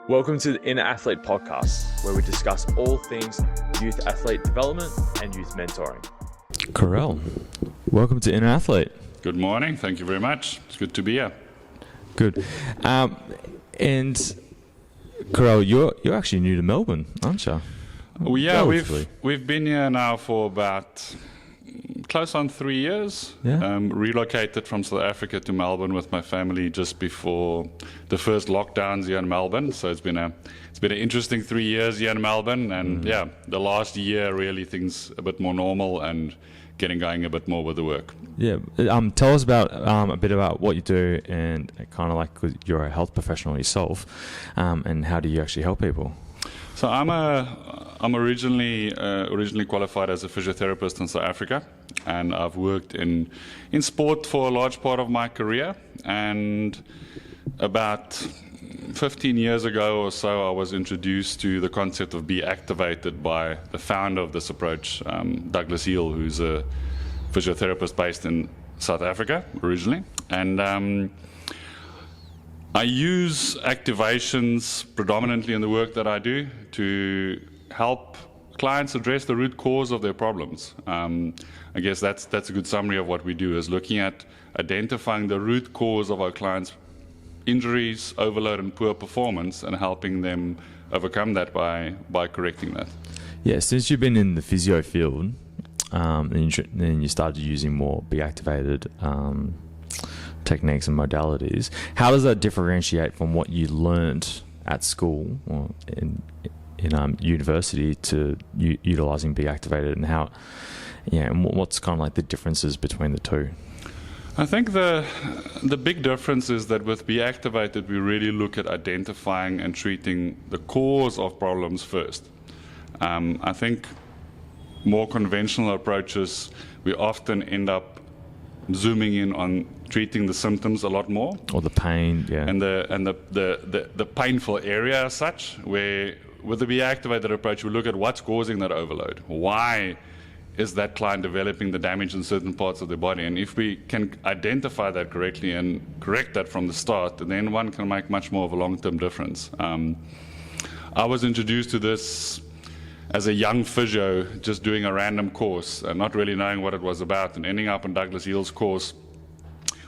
Welcome to the Inner Athlete Podcast, where we discuss all things youth athlete development and youth mentoring. Carel, welcome to Inner Athlete. Good morning. Thank you very much. It's good to be here. Good. And Carel, you're actually new to Melbourne, aren't you? Well, yeah, we've been here now for about close on 3 years. Yeah. Relocated from South Africa to Melbourne with my family just before the first lockdowns here in Melbourne. So it's been an interesting 3 years here in Melbourne, and the last year really things a bit more normal and getting going a bit more with the work. Yeah. Tell us about a bit about what you do, and kind of like, 'cause you're a health professional yourself, and how do you actually help people? So I'm originally qualified as a physiotherapist in South Africa, and I've worked in sport for a large part of my career. And about 15 years ago or so, I was introduced to the concept of BeActivated by the founder of this approach, Douglas Hill, who's a physiotherapist based in South Africa originally. And I use activations predominantly in the work that I do to help clients address the root cause of their problems. I guess that's a good summary of what we do, is looking at identifying the root cause of our clients' injuries, overload and poor performance, and helping them overcome that by correcting that. Yeah, since you've been in the physio field, then you started using more BeActivated techniques and modalities. How does that differentiate from what you learned at school or in university to utilizing BeActivated, and how? Yeah, and what's kind of like the differences between the two? I think the big difference is that with BeActivated, we really look at identifying and treating the cause of problems first. I think more conventional approaches, we often end up zooming in on treating the symptoms a lot more, or the pain, yeah, and the painful area as such. Where with the BeActivated approach, we look at what's causing that overload. Why is that client developing the damage in certain parts of their body? And if we can identify that correctly and correct that from the start, then one can make much more of a long-term difference. I was introduced to this as a young physio, just doing a random course and not really knowing what it was about, and ending up in Douglas Hill's course,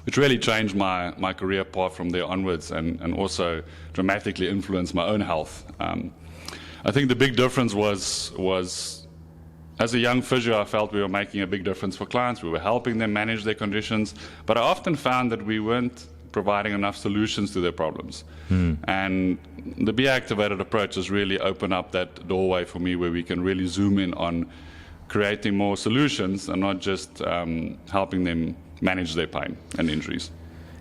which really changed my career path from there onwards, and also dramatically influenced my own health. I think the big difference was as a young physio, I felt we were making a big difference for clients. We were helping them manage their conditions, but I often found that we weren't providing enough solutions to their problems. And the BeActivated approach has really opened up that doorway for me, where we can really zoom in on creating more solutions and not just helping them manage their pain and injuries.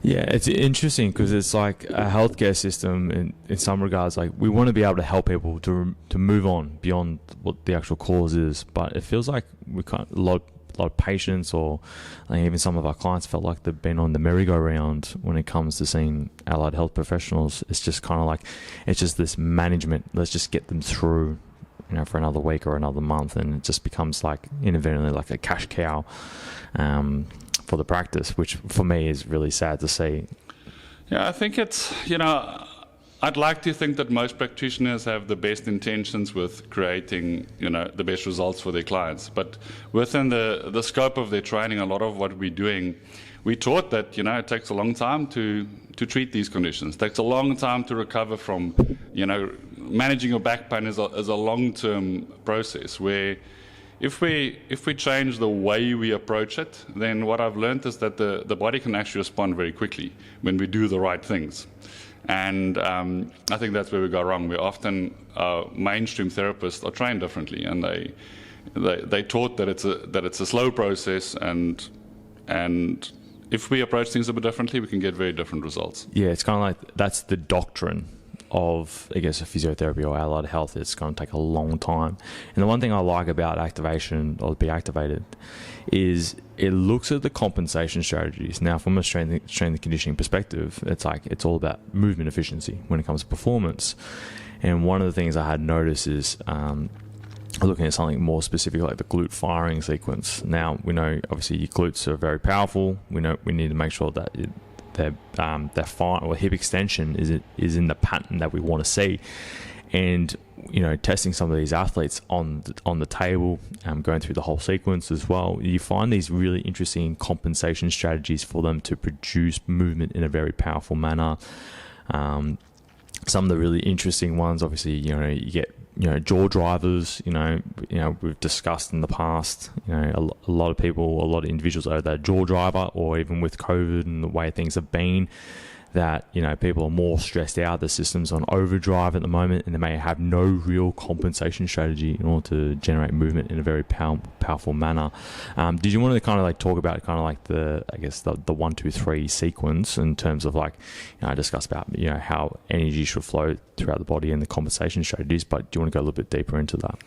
Yeah, it's interesting because it's like a healthcare system in some regards. Like, we want to be able to help people to move on beyond what the actual cause is, but it feels like we can't. A lot of patients, or like even some of our clients, felt like they've been on the merry-go-round when it comes to seeing allied health professionals. It's just kind of like, it's just this management. Let's just get them through, for another week or another month, and it just becomes like inadvertently like a cash cow for the practice, which for me is really sad to see. Yeah, I think it's, I'd like to think that most practitioners have the best intentions with creating, the best results for their clients. But within the scope of their training, a lot of what we're doing, we taught that, it takes a long time to treat these conditions. It takes a long time to recover from, managing your back pain is a long-term process, where if we change the way we approach it, then what I've learned is that the body can actually respond very quickly when we do the right things. And I think that's where we go wrong. We often, mainstream therapists are trained differently, and they taught that it's a slow process, and if we approach things a bit differently, we can get very different results. Yeah, it's kind of like that's the doctrine of, I guess, a physiotherapy or allied health. It's going to take a long time. And the one thing I like about activation, or BeActivated, is it looks at the compensation strategies. Now, from a strength and conditioning perspective, it's all about movement efficiency when it comes to performance. And one of the things I had noticed is looking at something more specific, like the glute firing sequence. Now, we know obviously your glutes are very powerful. We know we need to make sure that their thigh or hip extension is in the pattern that we want to see. And testing some of these athletes on the table, going through the whole sequence as well, you find these really interesting compensation strategies for them to produce movement in a very powerful manner. Some of the really interesting ones, obviously, you get jaw drivers. We've discussed in the past. A lot of individuals are that jaw driver, or even with COVID and the way things have been, that people are more stressed out. The system's on overdrive at the moment, and they may have no real compensation strategy in order to generate movement in a very powerful manner. Did you want to kind of like talk about kind of like the 1, 2, 3 sequence in terms of discuss about how energy should flow throughout the body and the compensation strategies? But do you want to go a little bit deeper into that?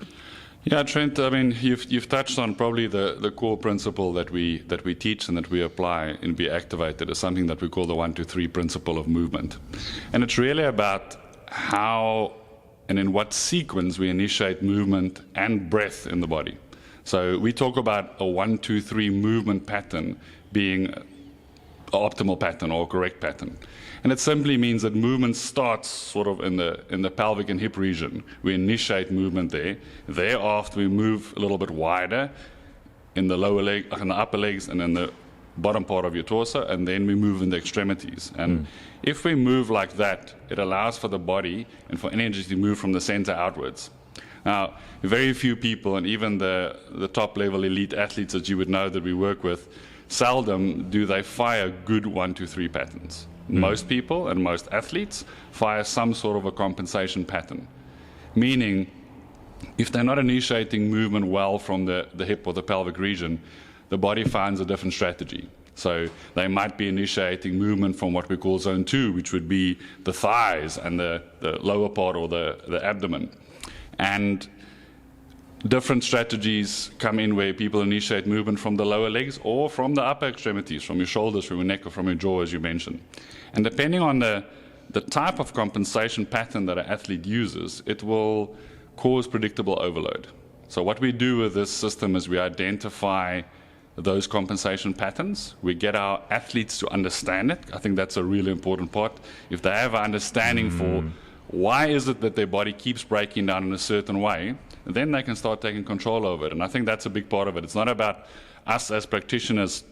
Yeah, Trent, I mean, you've touched on probably the core principle that we teach and that we apply in BeActivated is something that we call the 1, 2, 3 principle of movement. And it's really about how and in what sequence we initiate movement and breath in the body. So we talk about a 1, 2, 3 movement pattern being an optimal pattern or correct pattern. And it simply means that movement starts sort of in the pelvic and hip region. We initiate movement there. Thereafter, we move a little bit wider in the lower leg, in the upper legs, and in the bottom part of your torso, and then we move in the extremities. And if we move like that, it allows for the body and for energy to move from the center outwards. Now, very few people, and even the top-level elite athletes that you would know that we work with, seldom do they fire good 1, 2, 3 patterns. Most people and most athletes fire some sort of a compensation pattern, meaning if they're not initiating movement well from the hip or the pelvic region, the body finds a different strategy. So they might be initiating movement from what we call zone 2, which would be the thighs and the lower part or the abdomen. And different strategies come in where people initiate movement from the lower legs or from the upper extremities, from your shoulders, from your neck, or from your jaw, as you mentioned. And depending on the type of compensation pattern that an athlete uses, it will cause predictable overload. So what we do with this system is we identify those compensation patterns. We get our athletes to understand it. I think that's a really important part. If they have an understanding for why is it that their body keeps breaking down in a certain way, then they can start taking control over it. And I think that's a big part of it. It's not about us as practitioners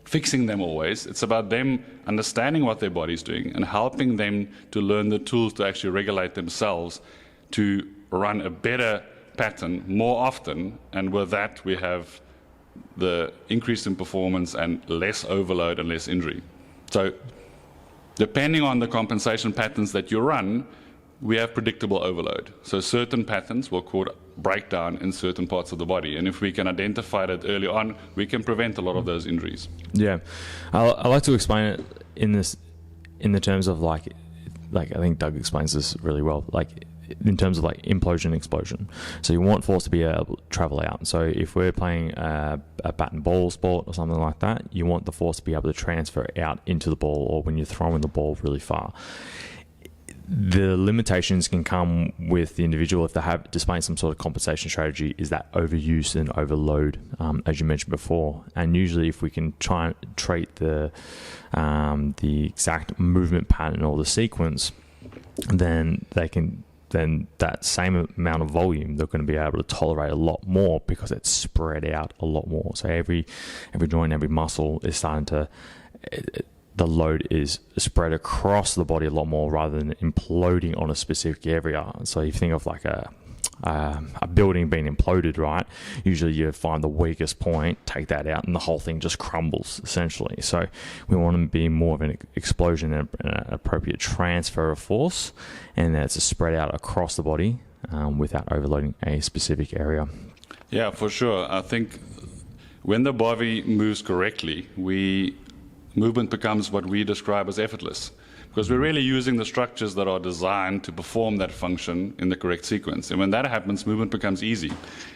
fixing them always. It's about them understanding what their body's doing and helping them to learn the tools to actually regulate themselves to run a better pattern more often. And with that, we have the increase in performance and less overload and less injury. So depending on the compensation patterns that you run, we have predictable overload. So certain patterns will cause breakdown in certain parts of the body. And if we can identify that early on, we can prevent a lot of those injuries. Yeah. I like to explain it in the terms of like I think Doug explains this really well, like in terms of like implosion, explosion. So you want force to be able to travel out. So if we're playing a bat and ball sport or something like that, you want the force to be able to transfer out into the ball, or when you're throwing the ball really far. The limitations can come with the individual if they have displaying some sort of compensation strategy, is that overuse and overload, as you mentioned before. And usually if we can try and treat the exact movement pattern or the sequence, then that same amount of volume, they're going to be able to tolerate a lot more because it's spread out a lot more. So every joint, every muscle is starting to... the load is spread across the body a lot more rather than imploding on a specific area. So you think of like a building being imploded, right? Usually you find the weakest point, take that out, and the whole thing just crumbles, essentially. So we want to be more of an explosion and an appropriate transfer of force, and that's a spread out across the body without overloading a specific area. Yeah, for sure. I think when the body moves correctly, movement becomes what we describe as effortless, because we're really using the structures that are designed to perform that function in the correct sequence. And when that happens, movement becomes easy.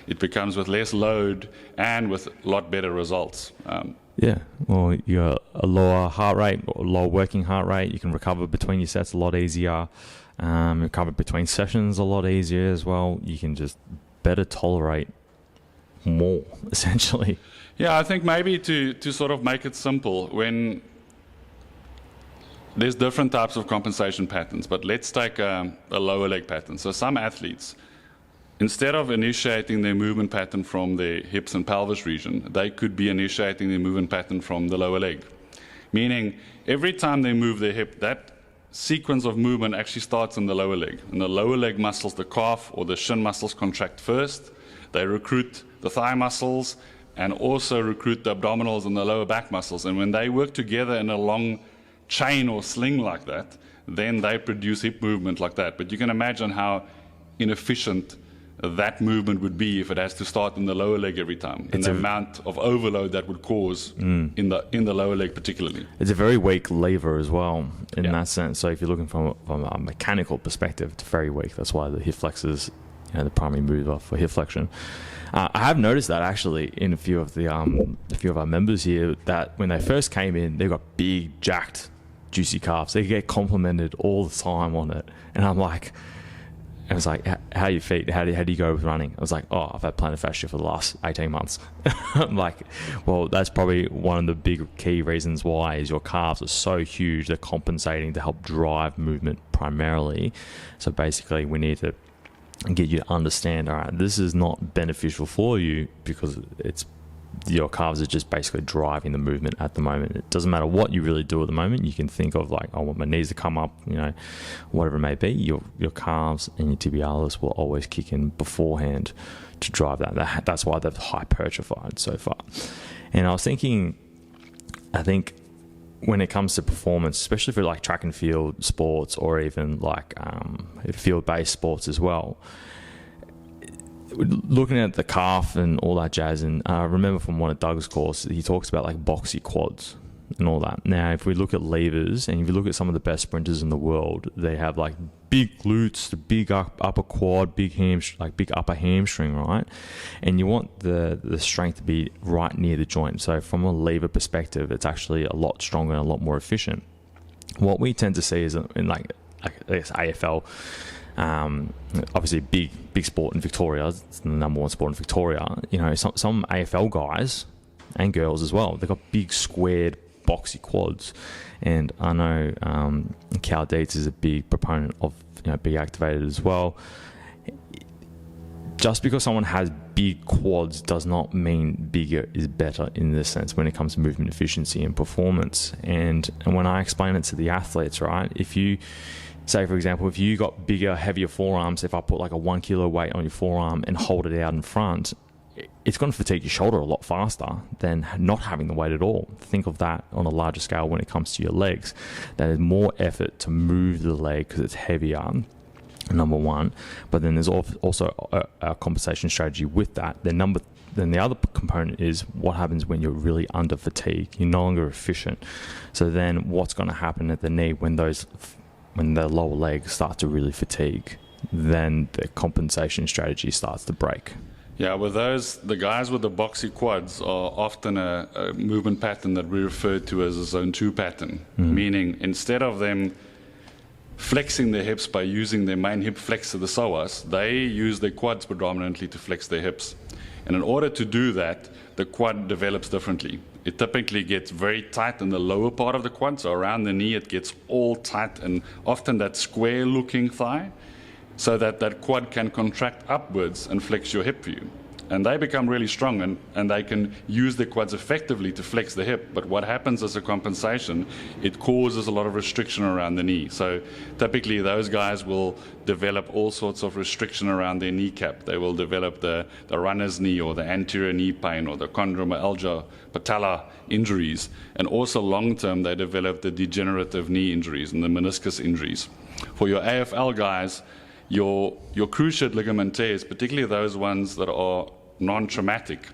It becomes with less load and with a lot better results. Yeah, well, you got a lower heart rate or lower working heart rate. You can recover between your sets a lot easier. Recover between sessions a lot easier as well. You can just better tolerate more, essentially. Yeah, I think maybe to sort of make it simple, when There's different types of compensation patterns, but let's take a lower leg pattern. So some athletes, instead of initiating their movement pattern from their hips and pelvis region, they could be initiating their movement pattern from the lower leg. Meaning, every time they move their hip, that sequence of movement actually starts in the lower leg. And the lower leg muscles, the calf or the shin muscles, contract first. They recruit the thigh muscles and also recruit the abdominals and the lower back muscles. And when they work together in a long chain or sling like that, then they produce hip movement like that. But you can imagine how inefficient that movement would be if it has to start in the lower leg every time, and the amount of overload that would cause in the lower leg particularly. It's a very weak lever as well in that sense. So if you're looking from a mechanical perspective, it's very weak. That's why the hip flexors, the primary mover for hip flexion. I have noticed that actually in a few of our members here, that when they first came in, they got big, jacked, juicy calves. They get complimented all the time on it, and I'm like, and it's like, how are your feet? How do you go with running? I was like, oh, I've had plantar fascia for the last 18 months. I'm like, well, that's probably one of the big key reasons why is your calves are so huge. They're compensating to help drive movement primarily. So basically, we need to get you to understand, all right, this is not beneficial for you because your calves are just basically driving the movement at the moment. It doesn't matter what you really do at the moment. You can think of like, I want my knees to come up, whatever it may be. Your calves and your tibialis will always kick in beforehand to drive that. That's why they've hypertrophied so far. And I was thinking, I think when it comes to performance, especially for like track and field sports or even like field-based sports as well, looking at the calf and all that jazz, and I remember from one of Doug's courses, he talks about like boxy quads and all that. Now, if we look at levers, and if you look at some of the best sprinters in the world, they have like big glutes, the big upper quad, big upper hamstring, right? And you want the strength to be right near the joint. So from a lever perspective, it's actually a lot stronger and a lot more efficient. What we tend to see is in like I guess AFL, obviously big sport in Victoria. It's the number one sport in Victoria. Some AFL guys and girls as well, they've got big squared boxy quads. And I know Carel Dietz is a big proponent of BeActivated as well. Just because someone has big quads does not mean bigger is better in this sense when it comes to movement efficiency and performance. And when I explain it to the athletes, right, if you say, for example, if you got bigger, heavier forearms, if I put like a 1 kilo weight on your forearm and hold it out in front, it's going to fatigue your shoulder a lot faster than not having the weight at all. Think of that on a larger scale when it comes to your legs. There is more effort to move the leg because it's heavier, number one. But then there's also a compensation strategy with that. Then the other component is what happens when you're really under fatigue. You're no longer efficient. So then what's going to happen at the knee when the lower legs start to really fatigue? Then the compensation strategy starts to break. Yeah, with the guys with the boxy quads are often a movement pattern that we refer to as a zone 2 pattern, meaning instead of them flexing their hips by using their main hip flexor, the psoas, they use their quads predominantly to flex their hips. And in order to do that, the quad develops differently. It typically gets very tight in the lower part of the quad, so around the knee it gets all tight and often that square-looking thigh, so that quad can contract upwards and flex your hip view. And they become really strong and they can use their quads effectively to flex the hip. But what happens as a compensation, it causes a lot of restriction around the knee. So typically those guys will develop all sorts of restriction around their kneecap. They will develop the runner's knee or the anterior knee pain or the chondromyalgia, patella injuries. And also long-term, they develop the degenerative knee injuries and the meniscus injuries. For your AFL guys, your cruciate ligament tears, particularly those ones that are non-traumatic,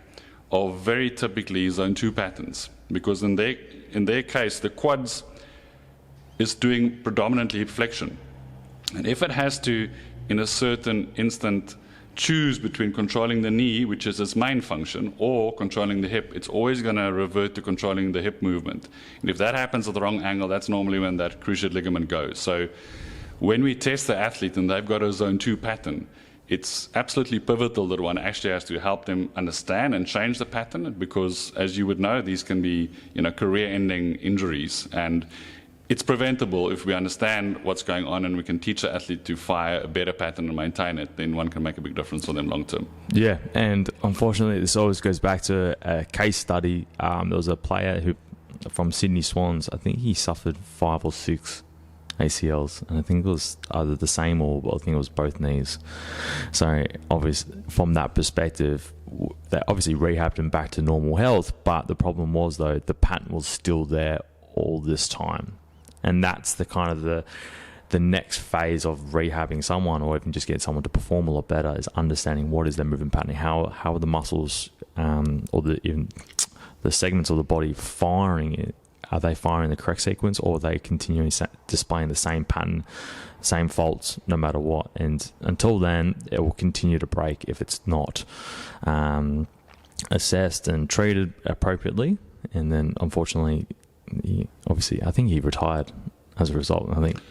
are very typically zone 2 patterns, because in their case the quads is doing predominantly hip flexion, and if it has to in a certain instant choose between controlling the knee, which is its main function, or controlling the hip, it's always going to revert to controlling the hip movement. And if that happens at the wrong angle, that's normally when that cruciate ligament goes. So when we test the athlete and they've got a zone 2 pattern, it's absolutely pivotal that one actually has to help them understand and change the pattern, because as you would know, these can be career-ending injuries. And it's preventable if we understand what's going on and we can teach the athlete to fire a better pattern and maintain it, then one can make a big difference for them long term. Yeah, and unfortunately, this always goes back to a case study. There was a player who from Sydney Swans. I think he suffered 5 or 6 ACLs, and I think it was either the same or I think it was both knees. So obviously, from that perspective, they obviously rehabbed him back to normal health. But the problem was, though, the pattern was still there all this time. And that's the kind of the next phase of rehabbing someone, or even just getting someone to perform a lot better, is understanding what is their movement pattern, how are the muscles or even the segments of the body firing it. Are they firing the correct sequence, or are they continuing displaying the same pattern, same faults, no matter what? And until then, it will continue to break if it's not assessed and treated appropriately. And then, unfortunately, I think he retired as a result. I think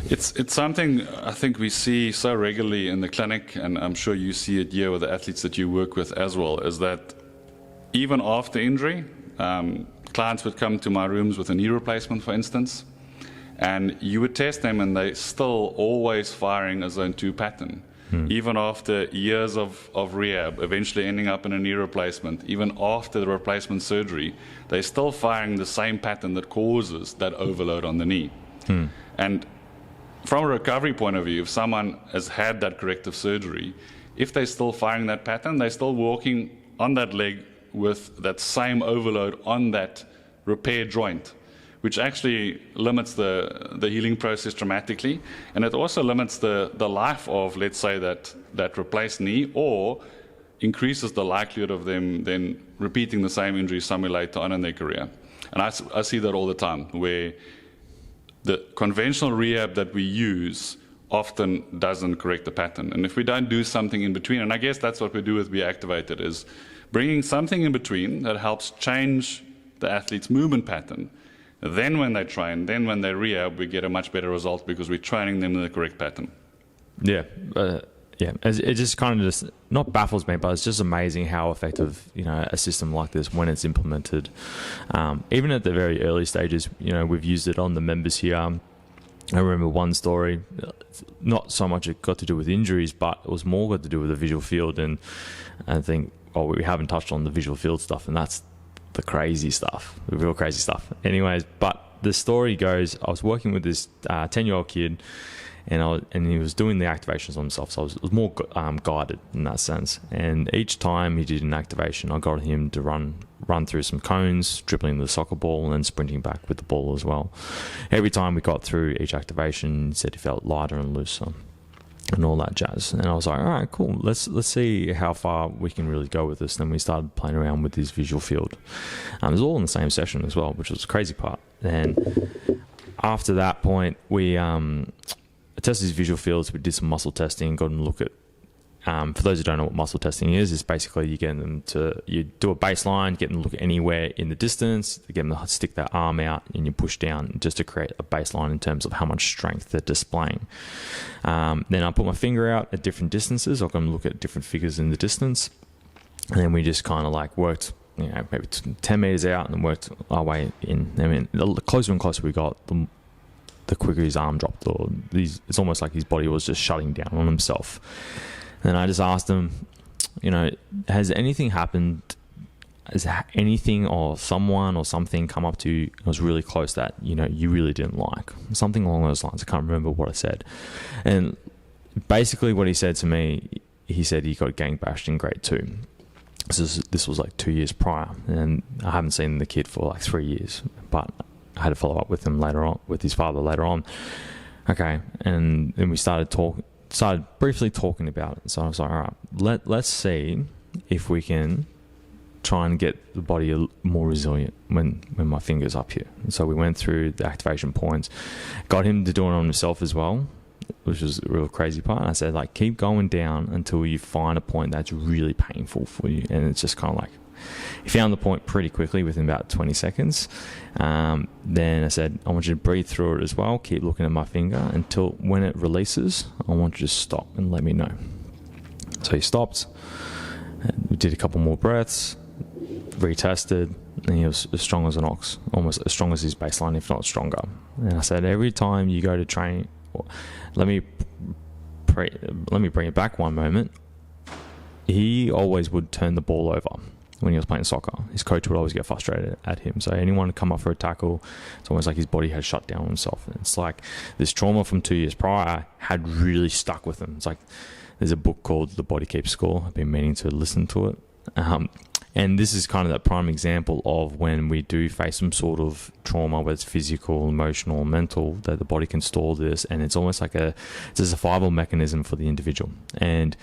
it's something I think we see so regularly in the clinic, and I'm sure you see it here with the athletes that you work with as well, is that even after injury, clients would come to my rooms with a knee replacement, for instance, and you would test them and they still always firing a zone 2 pattern. Even after years of rehab, eventually ending up in a knee replacement, even after the replacement surgery, they're still firing the same pattern that causes that overload on the knee. And from a recovery point of view, if someone has had that corrective surgery, if they're still firing that pattern, they're still walking on that leg with that same overload on that repair joint, which actually limits the healing process dramatically. And it also limits the life of, let's say, that replaced knee, or increases the likelihood of them then repeating the same injury somewhere later on in their career. And I see that all the time, where the conventional rehab that we use often doesn't correct the pattern. And if we don't do something in between, and I guess that's what we do with BeActivated, is bringing something in between that helps change the athlete's movement pattern. Then when they train, then when they rehab, we get a much better result because we're training them in the correct pattern. Yeah. It just kind of just not baffles me, but it's just amazing how effective, a system like this, when it's implemented, even at the very early stages, we've used it on the members here. I remember one story, not so much it got to do with injuries, but it was more got to do with the visual field. And I think, we haven't touched on the visual field stuff, and that's the crazy stuff, the real crazy stuff. Anyways, but the story goes, I was working with this 10-year-old kid, and he was doing the activations on himself, so it was more guided in that sense. And each time he did an activation, I got him to run through some cones, dribbling the soccer ball, and then sprinting back with the ball as well. Every time we got through each activation, he said he felt lighter and looser and all that jazz. And I was like, all right, cool, let's see how far we can really go with this. And then we started playing around with his visual field. It was all in the same session as well, which was the crazy part. And after that point, we tested his visual fields. We did some muscle testing, got him to look at, for those who don't know what muscle testing is, it's basically you do a baseline, get them to look anywhere in the distance, get them to stick their arm out, and you push down just to create a baseline in terms of how much strength they're displaying. Then I put my finger out at different distances. I got them to look at different figures in the distance, and then we just kind of worked, maybe 10 meters out, and then worked our way in. I mean, the closer and closer we got, the quicker his arm dropped, or it's almost like his body was just shutting down on himself. And I just asked him, has anything happened? Has anything or someone or something come up to you that was really close that, you really didn't like? Something along those lines. I can't remember what I said. And basically what he said to me, he said he got gang bashed in grade 2. This was 2 years prior. And I haven't seen the kid for 3 years, but I had to follow up with him later on, with his father later on. Okay. And then we started briefly talking about it. So I was like, all right, let's see if we can try and get the body more resilient when my finger's up here. And so we went through the activation points, got him to do it on himself as well, which was a real crazy part. And I said, keep going down until you find a point that's really painful for you. And it's just kind of he found the point pretty quickly within about 20 seconds. Then I said, I want you to breathe through it as well. Keep looking at my finger until when it releases, I want you to stop and let me know. So he stopped. We did a couple more breaths. retested, and he was as strong as an ox, almost as strong as his baseline, if not stronger. And I said, every time you go to train, let me bring it back one moment. He always would turn the ball over when he was playing soccer. His coach would always get frustrated at him. So anyone come up for a tackle, it's almost like his body had shut down on himself. And it's like this trauma from 2 years prior had really stuck with him. It's like there's a book called The Body Keeps Score. I've been meaning to listen to it. And this is kind of that prime example of when we do face some sort of trauma, whether it's physical, emotional, mental, that the body can store this, and it's almost like it's a survival mechanism for the individual. And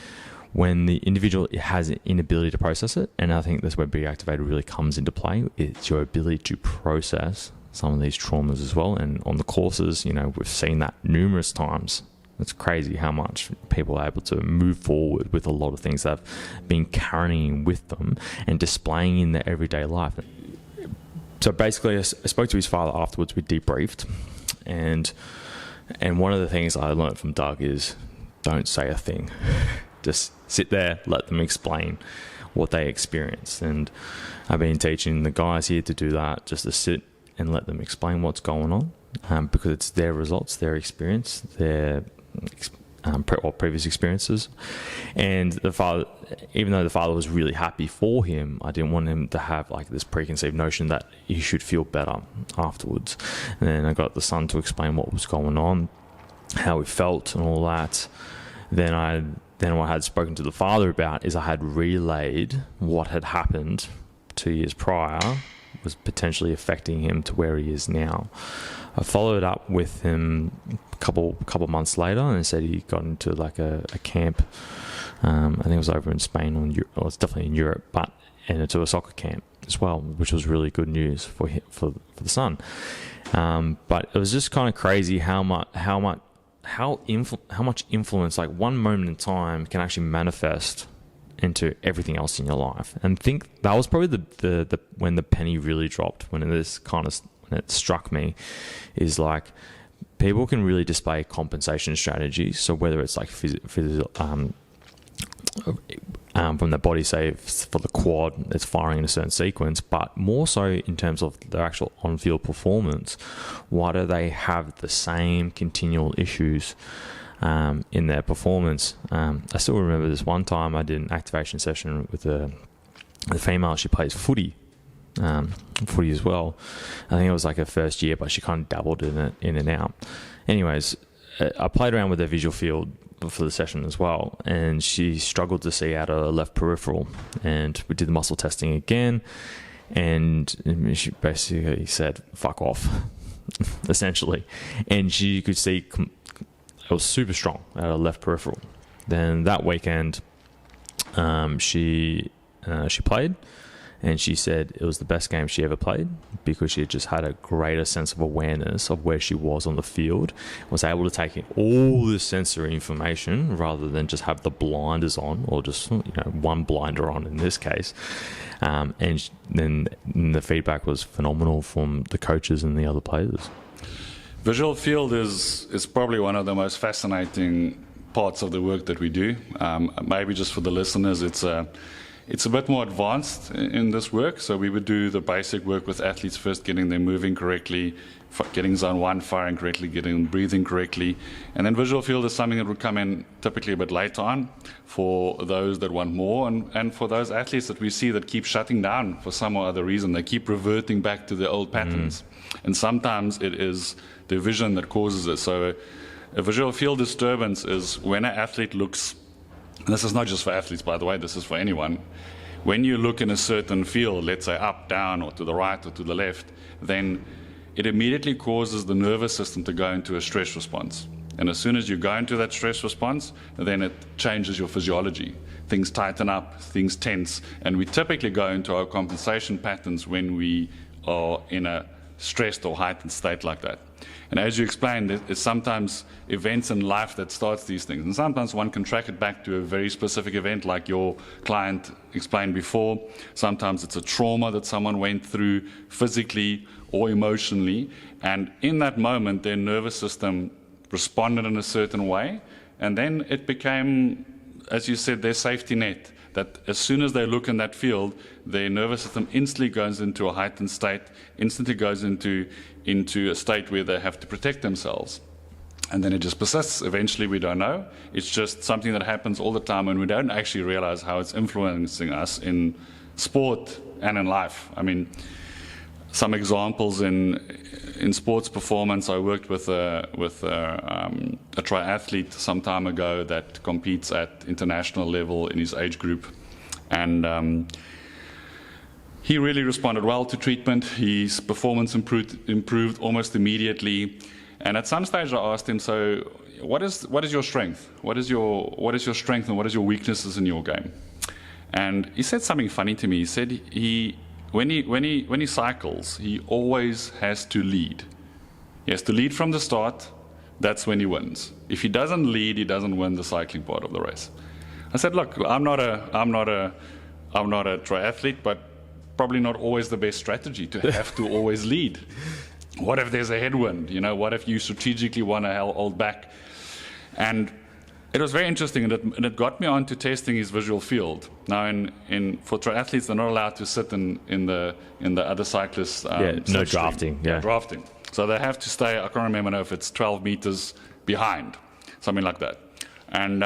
when the individual has an inability to process it, and I think that's where BeActivated really comes into play, it's your ability to process some of these traumas as well. And on the courses, we've seen that numerous times. It's crazy how much people are able to move forward with a lot of things that have been carrying with them and displaying in their everyday life. So basically, I spoke to his father afterwards. We debriefed, and one of the things I learned from Doug is don't say a thing. Just sit there, let them explain what they experienced. And I've been teaching the guys here to do that, just to sit and let them explain what's going on, because it's their results, their experience, their previous experiences. And the father, even though the father was really happy for him, I didn't want him to have like this preconceived notion that he should feel better afterwards. And then I got the son to explain what was going on, how he felt and all that. Then what I had spoken to the father about is I had relayed what had happened 2 years prior was potentially affecting him to where he is now. I followed up with him a couple months later, and said he got into like a camp. I think it was over in Spain, or it's definitely in Europe, and into a soccer camp as well, which was really good news for him, for the son. But it was just kind of crazy how much influence, like one moment in time, can actually manifest into everything else in your life. And think that was probably the when the penny really dropped, when it struck me, is like people can really display compensation strategies. So whether it's like from the body, say for the quad, it's firing in a certain sequence, but more so in terms of their actual on-field performance. Why do they have the same continual issues in their performance? I still remember this one time I did an activation session with a female. She plays footy as well. I think it was like her first year, but she kind of dabbled in it in and out. Anyways, I played around with her visual field for the session as well, and she struggled to see out her left peripheral, and we did the muscle testing again, and she basically said fuck off essentially, and she could see it was super strong at her left peripheral. Then that weekend she played, and she said it was the best game she ever played because she just had a greater sense of awareness of where she was on the field, was able to take in all this sensory information rather than just have the blinders on, or just one blinder on in this case. And then the feedback was phenomenal from the coaches and the other players. Visual field is probably one of the most fascinating parts of the work that we do. Maybe just for the listeners, it's a bit more advanced in this work. So we would do the basic work with athletes first, getting them moving correctly, getting zone 1 firing correctly, getting them breathing correctly. And then visual field is something that would come in typically a bit later on for those that want more, and for those athletes that we see that keep shutting down for some or other reason. They keep reverting back to their old patterns. And sometimes it is their vision that causes it. So a visual field disturbance is when an athlete looks. This is not just for athletes, by the way, this is for anyone. When you look in a certain field, let's say up, down, or to the right or to the left, then it immediately causes the nervous system to go into a stress response. And as soon as you go into that stress response, then it changes your physiology. Things tighten up, things tense, and we typically go into our compensation patterns when we are in a stressed or heightened state like that. And as you explained, it's sometimes events in life that starts these things. And sometimes one can track it back to a very specific event like your client explained before. Sometimes it's a trauma that someone went through physically or emotionally. And in that moment, their nervous system responded in a certain way. And then it became, as you said, their safety net. that as soon as they look in that field, their nervous system instantly goes into a heightened state, instantly goes into a state where they have to protect themselves. And then it just persists. Eventually, we don't know. It's just something that happens all the time, and we don't actually realize how it's influencing us in sport and in life. I mean, some examples in sports performance. I worked with a triathlete some time ago that competes at international level in his age group, and he really responded well to treatment. His performance improved almost immediately. And at some stage, I asked him, "So, what is your strength? What is your strength, and what is your weaknesses in your game?" And he said something funny to me. He said when he cycles, he always has to lead. He has to lead from the start. That's when he wins. If he doesn't lead, he doesn't win the cycling part of the race. I said, "Look, I'm not a triathlete, but probably not always the best strategy to have to always lead. What if there's a headwind? What if you strategically want to hold back?" And it was very interesting, and it got me on to testing his visual field. Now, for triathletes, they're not allowed to sit in the other cyclists. No drafting. Yeah, drafting. So they have to stay. I can't remember now if it's 12 meters behind, something like that. And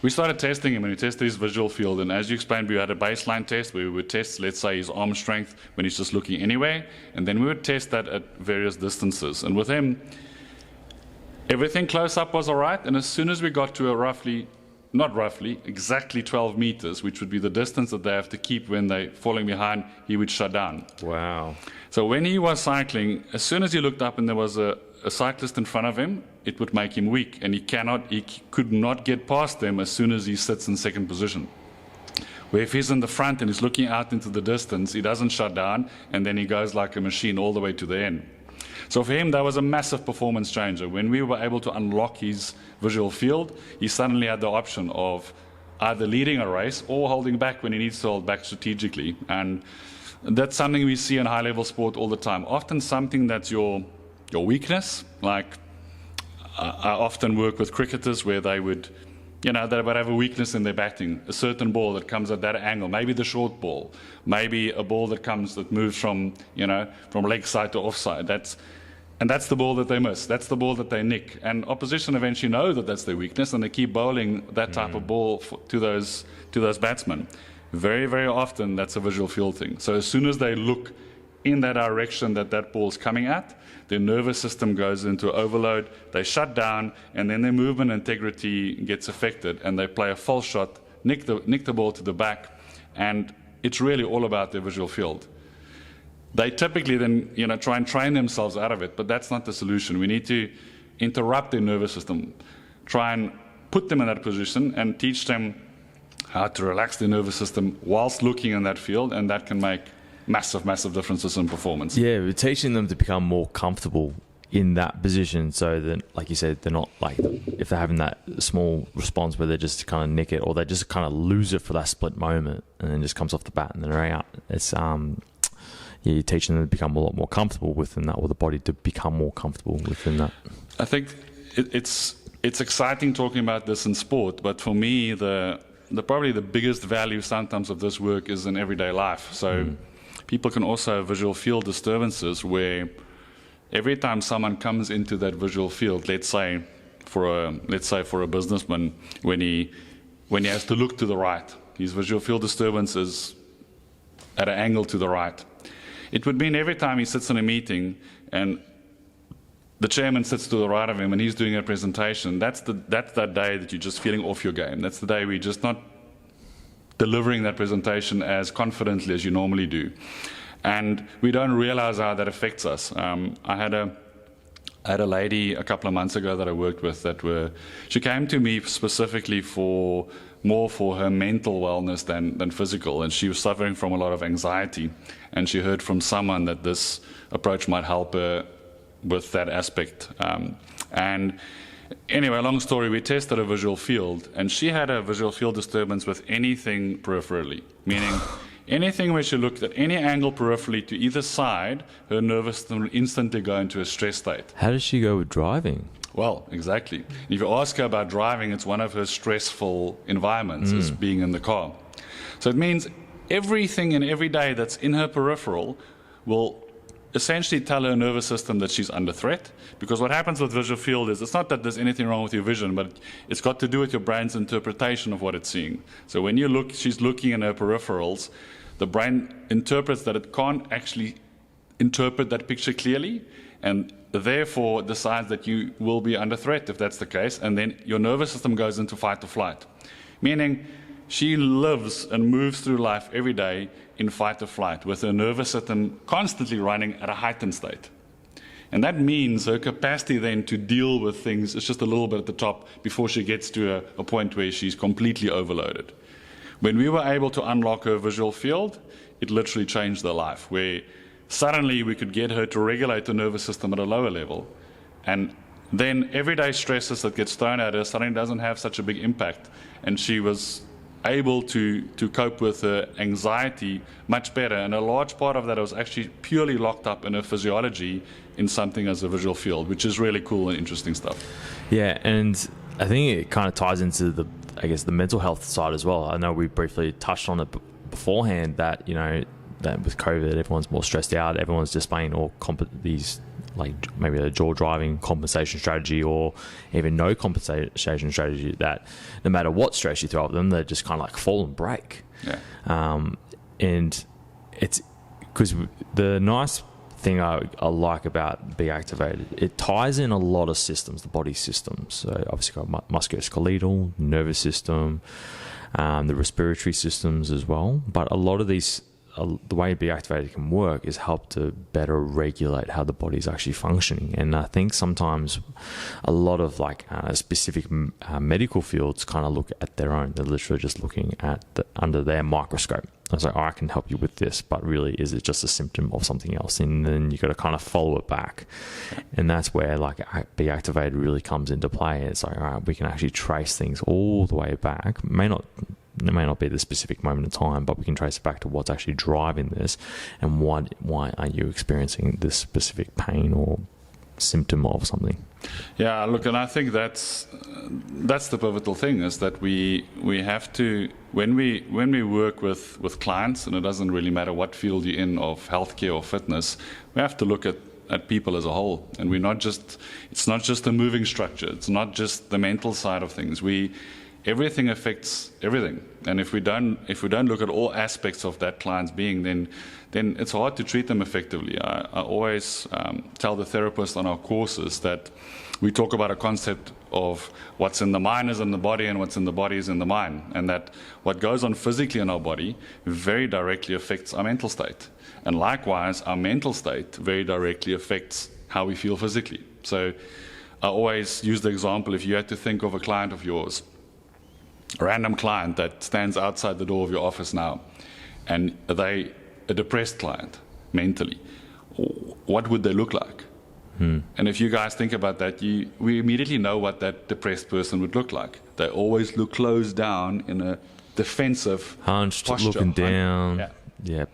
we started testing him, and we tested his visual field. And as you explained, we had a baseline test where we would test, let's say, his arm strength when he's just looking anywhere, and then we would test that at various distances. And with him, everything close up was all right. And as soon as we got to exactly 12 meters, which would be the distance that they have to keep when they're falling behind, he would shut down. Wow. So when he was cycling, as soon as he looked up and there was a cyclist in front of him, it would make him weak, and he could not get past them as soon as he sits in second position. Where if he's in the front and he's looking out into the distance, he doesn't shut down, and then he goes like a machine all the way to the end. So for him, that was a massive performance changer. When we were able to unlock his visual field, he suddenly had the option of either leading a race or holding back when he needs to hold back strategically. And that's something we see in high-level sport all the time. Often something that's your weakness, like I often work with cricketers where they would have a weakness in their batting, a certain ball that comes at that angle, maybe the short ball, maybe a ball that moves from leg side to offside. That's the ball that they miss. That's the ball that they nick. And opposition eventually know that that's their weakness, and they keep bowling that type of ball to those batsmen. Very, very often, that's a visual field thing. So as soon as they look in that direction that ball's coming at, their nervous system goes into overload, they shut down, and then their movement integrity gets affected, and they play a false shot, nick the ball to the back, and it's really all about their visual field. They typically then try and train themselves out of it, but that's not the solution. We need to interrupt their nervous system, try and put them in that position and teach them how to relax their nervous system whilst looking in that field, and that can make massive, massive differences in performance. Yeah, we're teaching them to become more comfortable in that position, so that, like you said, they're not like, if they're having that small response where they just kind of nick it, or they just kind of lose it for that split moment, and then just comes off the bat and then they're out. It's you're teaching them to become a lot more comfortable within that, or the body to become more comfortable within that. I think it's exciting talking about this in sport, but for me, probably the biggest value sometimes of this work is in everyday life. So people can also have visual field disturbances where every time someone comes into that visual field, let's say for a businessman, when he has to look to the right, his visual field disturbance is at an angle to the right. It would mean every time he sits in a meeting and the chairman sits to the right of him and he's doing a presentation, that's that day that you're just feeling off your game. That's the day where you're just not delivering that presentation as confidently as you normally do. And we don't realize how that affects us. I had a lady a couple of months ago that I worked with she came to me specifically more for her mental wellness than physical, and she was suffering from a lot of anxiety, and she heard from someone that this approach might help her with that aspect. And anyway, long story, we tested a visual field, and she had a visual field disturbance with anything peripherally, meaning anything where she looked at any angle peripherally to either side, her nervous system would instantly go into a stress state. How does she go with driving? Well, exactly. If you ask her about driving, it's one of her stressful environments, is being in the car. So it means everything and every day that's in her peripheral will essentially tell her nervous system that she's under threat. Because what happens with visual field is, it's not that there's anything wrong with your vision, but it's got to do with your brain's interpretation of what it's seeing. So when she's looking in her peripherals, the brain interprets that it can't actually interpret that picture clearly, and therefore decides that you will be under threat if that's the case, and then your nervous system goes into fight or flight. Meaning, she lives and moves through life every day in fight or flight, with her nervous system constantly running at a heightened state. And that means her capacity then to deal with things is just a little bit at the top before she gets to a point where she's completely overloaded. When we were able to unlock her visual field, it literally changed her life, where suddenly we could get her to regulate the nervous system at a lower level. And then everyday stresses that gets thrown at her suddenly doesn't have such a big impact. And she was able to cope with her anxiety much better. And a large part of that was actually purely locked up in her physiology in something as a visual field, which is really cool and interesting stuff. Yeah, and I think it kind of ties into the mental health side as well. I know we briefly touched on it beforehand that, that with COVID, everyone's more stressed out. Everyone's displaying all these, like maybe a jaw driving compensation strategy or even no compensation strategy, that no matter what stress you throw at them, they just kind of like fall and break. Yeah. And it's because the nice thing I like about BeActivated, it ties in a lot of systems, the body systems. So obviously got musculoskeletal, nervous system, the respiratory systems as well. But a lot of these, the way BeActivated can work is help to better regulate how the body's actually functioning. And I think sometimes a lot of specific medical fields kind of look at their own. They're literally just looking at under their microscope. I was like, I can help you with this, but really, is it just a symptom of something else? And then you got to kind of follow it back. And that's where BeActivated really comes into play. It's like, all right, we can actually trace things all the way back. It may not be the specific moment in time, but we can trace it back to what's actually driving this, and why are you experiencing this specific pain or symptom of something. Yeah, look, and I think that's the pivotal thing, is that we have to, when we work with clients, and it doesn't really matter what field you're in, of healthcare or fitness, we have to look at people as a whole. And it's not just a moving structure, it's not just the mental side of things. Everything affects everything, and if we don't look at all aspects of that client's being, then it's hard to treat them effectively. I always tell the therapists on our courses that we talk about a concept of what's in the mind is in the body, and what's in the body is in the mind, and that what goes on physically in our body very directly affects our mental state, and likewise our mental state very directly affects how we feel physically. So I always use the example, if you had to think of a client of yours, a random client that stands outside the door of your office now, and a depressed client mentally, what would they look like? And if you guys think about that, we immediately know what that depressed person would look like. They always look closed down in a defensive hunched, posture, looking down,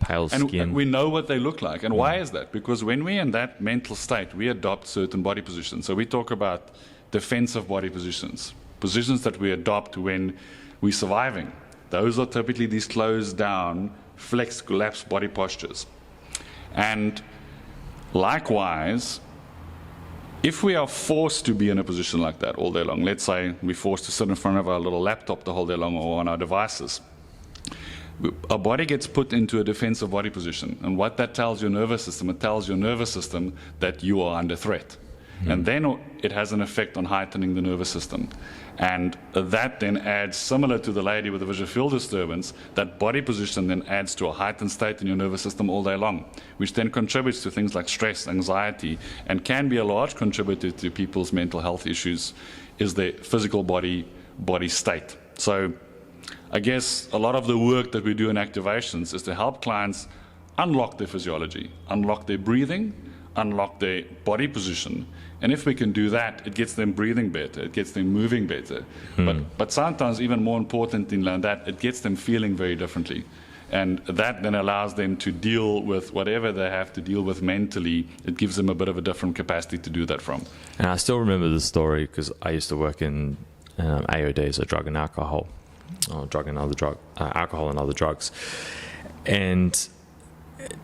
pale skin. And we know what they look like. And why is that? Because when we're in that mental state, we adopt certain body positions. So we talk about defensive body positions that we adopt when we're surviving. Those are typically these closed down, flexed, collapsed body postures. And likewise, if we are forced to be in a position like that all day long, let's say we're forced to sit in front of our little laptop the whole day long or on our devices, our body gets put into a defensive body position. And what that tells your nervous system, it tells your nervous system that you are under threat. And then it has an effect on heightening the nervous system. And that then adds, similar to the lady with the visual field disturbance, that body position then adds to a heightened state in your nervous system all day long, which then contributes to things like stress, anxiety, and can be a large contributor to people's mental health issues, is their physical body state. So I guess a lot of the work that we do in activations is to help clients unlock their physiology, unlock their breathing, unlock their body position. And if we can do that, it gets them breathing better, it gets them moving better. But sometimes even more important than that, it gets them feeling very differently. And that then allows them to deal with whatever they have to deal with mentally. It gives them a bit of a different capacity to do that from. And I still remember the story because I used to work in AOD, so drug and alcohol, or alcohol and other drugs. And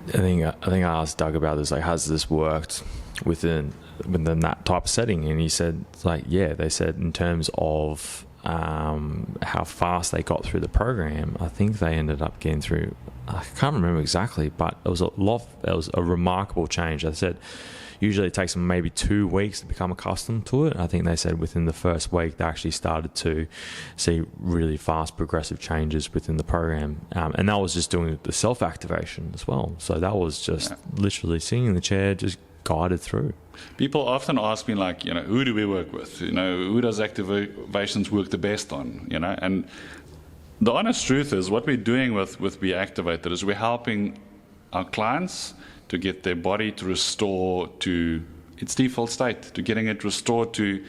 I think I asked Doug about this, like, has this worked within that type of setting? And he said, like, yeah. They said in terms of how fast they got through the program, I think they ended up getting through, I can't remember exactly, but it was a remarkable change. They said usually it takes them maybe 2 weeks to become accustomed to it. I think they said within the first week they actually started to see really fast progressive changes within the program, and that was just doing the self-activation as well. So that was just literally sitting in the chair, just guided through. People often ask me, like, who do we work with? Who does activations work the best on? And the honest truth is, what we're doing with BeActivated is we're helping our clients to get their body to restore to its default state, to getting it restored to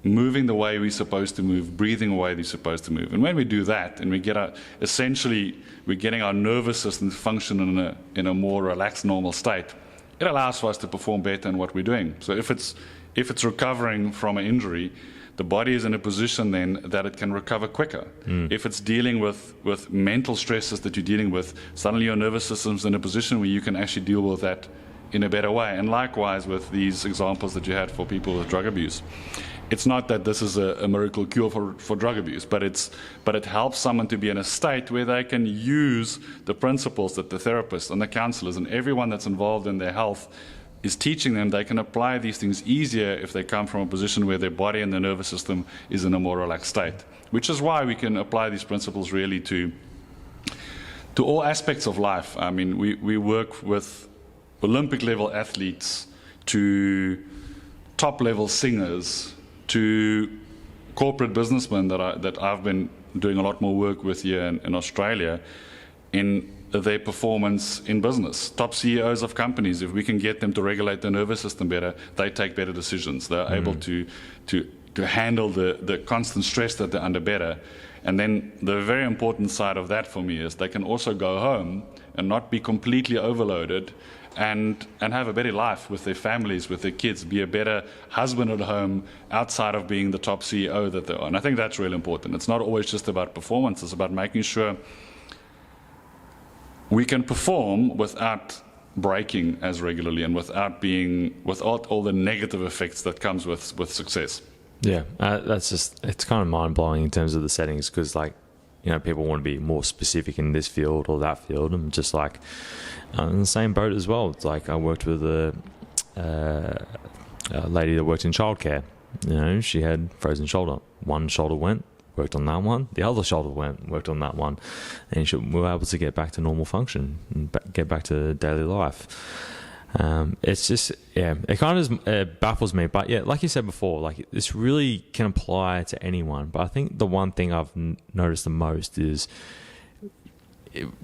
moving the way we're supposed to move, breathing the way they're supposed to move. And when we do that, and we get we're getting our nervous system to function in a more relaxed, normal state, it allows for us to perform better in what we're doing. So if it's recovering from an injury, the body is in a position then that it can recover quicker. If it's dealing with mental stresses that you're dealing with, suddenly your nervous system's in a position where you can actually deal with that in a better way. And likewise with these examples that you had for people with drug abuse. It's not that this is a miracle cure for drug abuse, but it helps someone to be in a state where they can use the principles that the therapists and the counselors and everyone that's involved in their health is teaching them. They can apply these things easier if they come from a position where their body and their nervous system is in a more relaxed state, which is why we can apply these principles really to all aspects of life. I mean, we work with Olympic level athletes to top level singers to corporate businessmen that I've been doing a lot more work with here in Australia in their performance in business. Top CEOs of companies, if we can get them to regulate their nervous system better, they take better decisions. They're able to handle the constant stress that they're under better. And then the very important side of that for me is they can also go home and not be completely overloaded and have a better life with their families, with their kids, be a better husband at home outside of being the top CEO that they are. And I think that's really important. It's not always just about performance. It's about making sure we can perform without breaking as regularly and without all the negative effects that comes with success. Yeah, it's kind of mind-blowing in terms of the settings because, like, people want to be more specific in this field or that field. I'm just like, in the same boat as well. It's like I worked with a lady that worked in childcare. She had frozen shoulder. One shoulder went, worked on that one. The other shoulder went, worked on that one. And we were able to get back to normal function and get back to daily life. It's just, it kind of baffles me. But yeah, like you said before, like this really can apply to anyone. But I think the one thing I've noticed the most is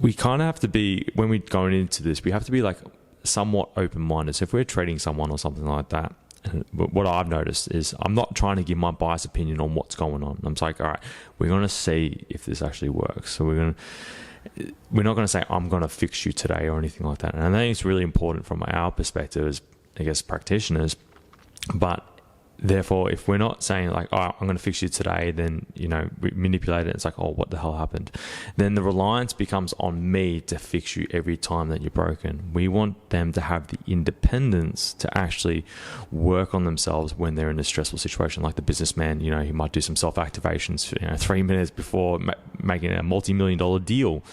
we kind of have to be, when we're going into this, we have to be like somewhat open-minded. So if we're treating someone or something like that, what I've noticed is I'm not trying to give my biased opinion on what's going on. I'm like, all right, we're going to see if this actually works. So we're not going to say, I'm going to fix you today or anything like that. And I think it's really important from our perspective as, I guess, practitioners. But therefore, if we're not saying like, oh, I'm going to fix you today, then, we manipulate it. It's like, oh, what the hell happened? Then the reliance becomes on me to fix you every time that you're broken. We want them to have the independence to actually work on themselves when they're in a stressful situation. Like the businessman, he might do some self-activations, 3 minutes before making a multi-million-dollar deal,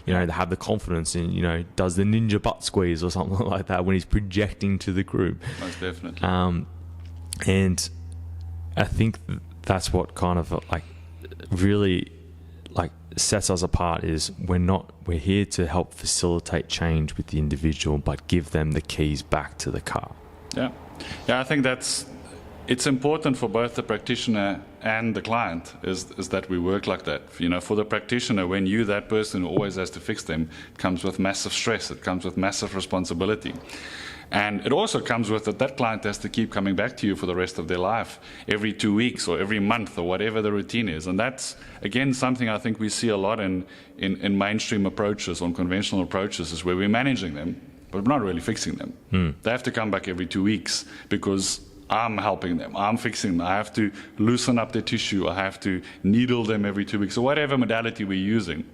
to have the confidence in, does the ninja butt squeeze or something like that when he's projecting to the group. Most definitely. And I think that's what kind of like really like sets us apart is we're here to help facilitate change with the individual, but give them the keys back to the car. Yeah. I think it's important for both the practitioner and the client is that we work like that. For the practitioner, when you, that person who always has to fix them, it comes with massive stress. It comes with massive responsibility. And it also comes with that client has to keep coming back to you for the rest of their life, every 2 weeks or every month or whatever the routine is. And that's, again, something I think we see a lot in mainstream approaches, on conventional approaches, is where we're managing them, but we're not really fixing them. They have to come back every 2 weeks because I'm helping them, I'm fixing them. I have to loosen up their tissue, I have to needle them every 2 weeks, or whatever modality we're using.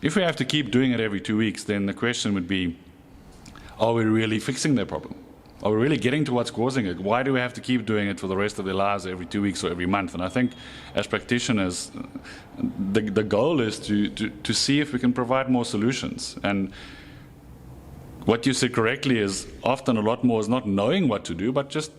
If we have to keep doing it every 2 weeks, then the question would be, are we really fixing their problem? Are we really getting to what's causing it? Why do we have to keep doing it for the rest of their lives every 2 weeks or every month? And I think as practitioners, the goal is to see if we can provide more solutions. And what you said correctly is often a lot more is not knowing what to do, but just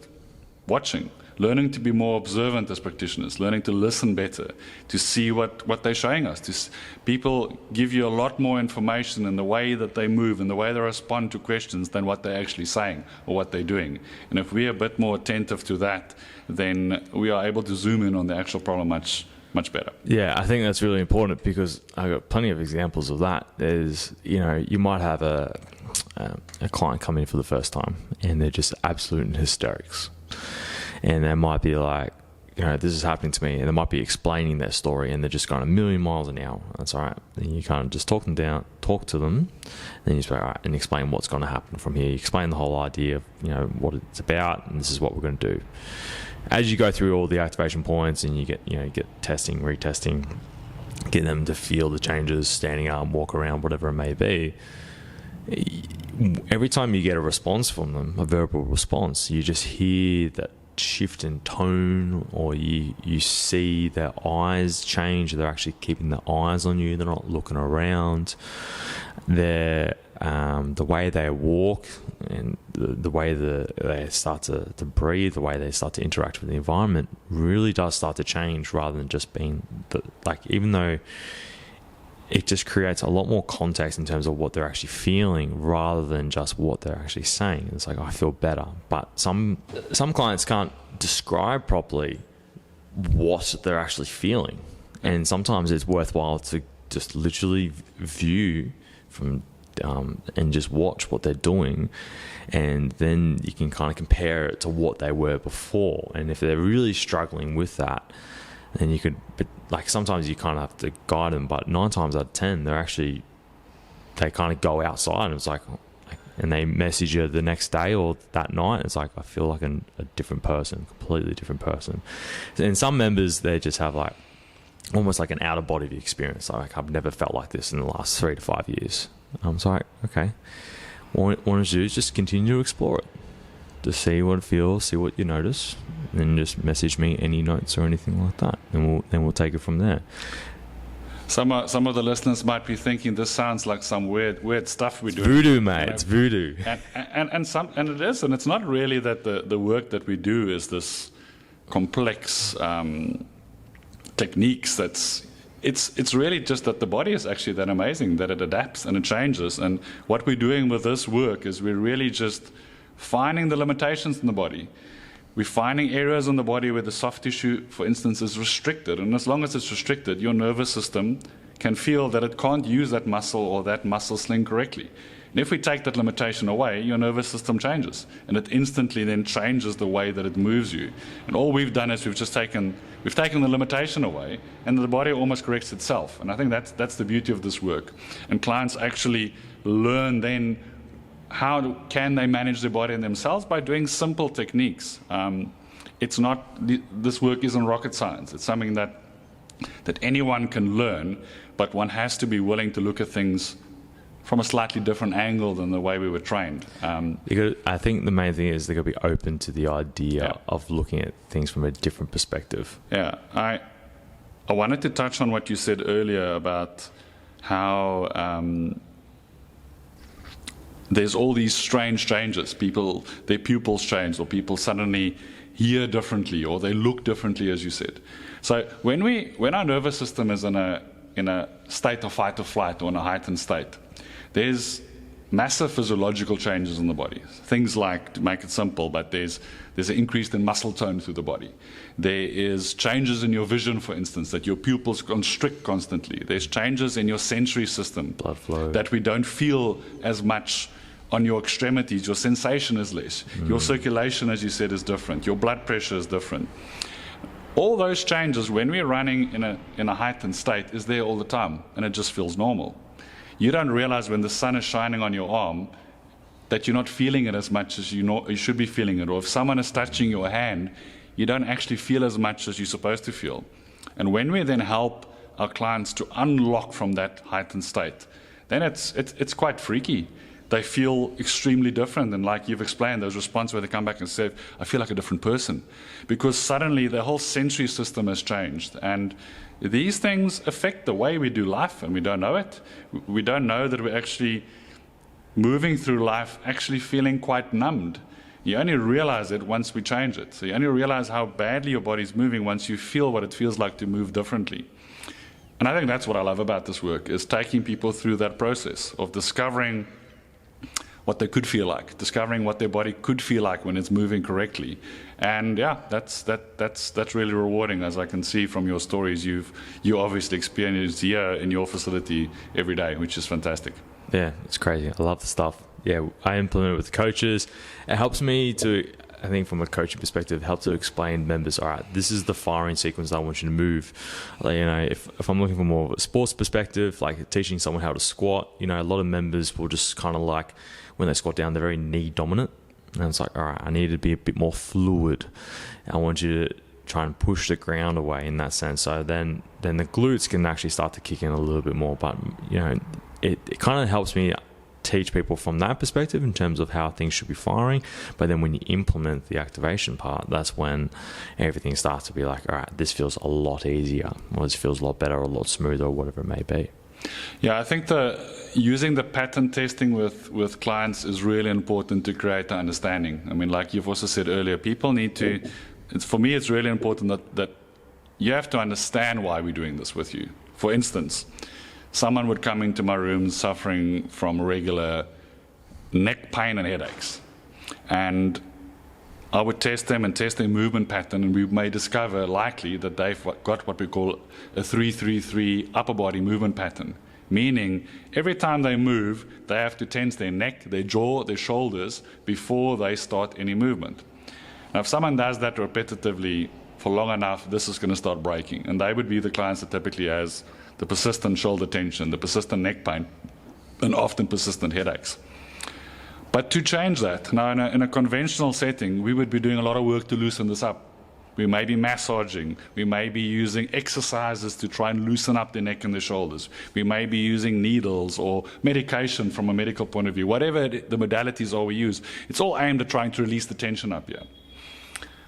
watching, learning to be more observant as practitioners, learning to listen better, to see what they're showing us. People give you a lot more information in the way that they move and the way they respond to questions than what they're actually saying or what they're doing. And if we're a bit more attentive to that, then we are able to zoom in on the actual problem much better. Yeah, I think that's really important because I've got plenty of examples of that. There's, you might have a client come in for the first time and they're just absolute in hysterics. And they might be like, this is happening to me. And they might be explaining their story and they're just going a million miles an hour. That's all right. Then you kind of just talk to them. And then you say, all right, and explain what's going to happen from here. You explain the whole idea of, what it's about and this is what we're going to do. As you go through all the activation points and you get testing, retesting, get them to feel the changes, standing up, walk around, whatever it may be. Every time you get a response from them, a verbal response, you just hear that shift in tone, or you see their eyes change. They're actually keeping their eyes on you. They're not looking around. The way they walk and the way they start to breathe, the way they start to interact with the environment really does start to change, rather than just being even though it just creates a lot more context in terms of what they're actually feeling rather than just what they're actually saying. It's like, I feel better. But some clients can't describe properly what they're actually feeling. And sometimes it's worthwhile to just literally view from and just watch what they're doing, and then you can kind of compare it to what they were before. And if they're really struggling with that, then you could, but sometimes you kind of have to guide them, but 9 times out of 10, they kind of go outside and it's and they message you the next day or that night. It's like, I feel like a different person, completely different person. And some members, they just have almost like an out of body experience. I've never felt like this in the last 3 to 5 years. So okay, what I want to do is just continue to explore it, to see what it feels, see what you notice, and then just message me any notes or anything like that, and we'll take it from there. Some of the listeners might be thinking this sounds like some weird stuff we do. Voodoo, mate. It's voodoo. And it is, and it's not really that the work that we do is this complex techniques. It's really just that the body is actually that amazing that it adapts and it changes. And what we're doing with this work is we're really just finding the limitations in the body. We're finding areas in the body where the soft tissue, for instance, is restricted. And as long as it's restricted, your nervous system can feel that it can't use that muscle or that muscle sling correctly. And if we take that limitation away, your nervous system changes. And it instantly then changes the way that it moves you. And all we've done is we've taken the limitation away, and the body almost corrects itself. And I think that's the beauty of this work. And clients actually learn then how can they manage their body and themselves by doing simple techniques. It's not, this work isn't rocket science. It's something that anyone can learn, but one has to be willing to look at things from a slightly different angle than the way we were trained. I think the main thing is they've got to be open to the idea of looking at things from a different perspective. Yeah, I wanted to touch on what you said earlier about how there's all these strange changes. People, their pupils change, or people suddenly hear differently, or they look differently, as you said. So when our nervous system is in a state of fight or flight, or in a heightened state, there's massive physiological changes in the body. Things like, to make it simple, but there's an increase in muscle tone through the body. There is changes in your vision, for instance, that your pupils constrict constantly. There's changes in your sensory system, blood flow, that we don't feel as much on your extremities, your sensation is less. Your circulation, as you said, is different. Your blood pressure is different. All those changes, when we're running in a heightened state, is there all the time, and it just feels normal. You don't realize when the sun is shining on your arm that you're not feeling it as much as you should be feeling it. Or if someone is touching your hand, you don't actually feel as much as you're supposed to feel. And when we then help our clients to unlock from that heightened state, then it's quite freaky. They feel extremely different, and like you've explained, those responses where they come back and say, I feel like a different person, because suddenly the whole sensory system has changed. And these things affect the way we do life, and we don't know it. We don't know that we're actually moving through life actually feeling quite numbed. You only realize it once we change it. So you only realize how badly your body's moving once you feel what it feels like to move differently. And I think that's what I love about this work, is taking people through that process of discovering what they could feel like, discovering what their body could feel like when it's moving correctly. And yeah, that's really rewarding, as I can see from your stories. You obviously experience here in your facility every day, which is fantastic. Yeah, it's crazy. I love the stuff. Yeah, I implement it with coaches. It helps me to, I think from a coaching perspective, help to explain members, all right, this is the firing sequence I want you to move. Like, if I'm looking for more of a sports perspective, like teaching someone how to squat, a lot of members will just kind of like, when they squat down, they're very knee dominant. And it's like, all right, I need to be a bit more fluid. I want you to try and push the ground away in that sense. So then the glutes can actually start to kick in a little bit more. But, it kind of helps me teach people from that perspective in terms of how things should be firing. But then when you implement the activation part, that's when everything starts to be like, all right, this feels a lot easier, or this feels a lot better, or a lot smoother, or whatever it may be. Yeah, I think using the pattern testing with clients is really important to create the understanding. I mean, like you've also said earlier, people need to, for me, it's really important that you have to understand why we're doing this with you. For instance, someone would come into my room suffering from regular neck pain and headaches. And I would test them and test their movement pattern, and we may discover likely that they've got what we call a 3-3-3 upper body movement pattern, meaning every time they move, they have to tense their neck, their jaw, their shoulders before they start any movement. Now, if someone does that repetitively for long enough, this is going to start breaking, and they would be the clients that typically has the persistent shoulder tension, the persistent neck pain, and often persistent headaches. But to change that, now in a conventional setting, we would be doing a lot of work to loosen this up. We may be massaging. We may be using exercises to try and loosen up the neck and the shoulders. We may be using needles or medication from a medical point of view. Whatever the modalities are we use, it's all aimed at trying to release the tension up here.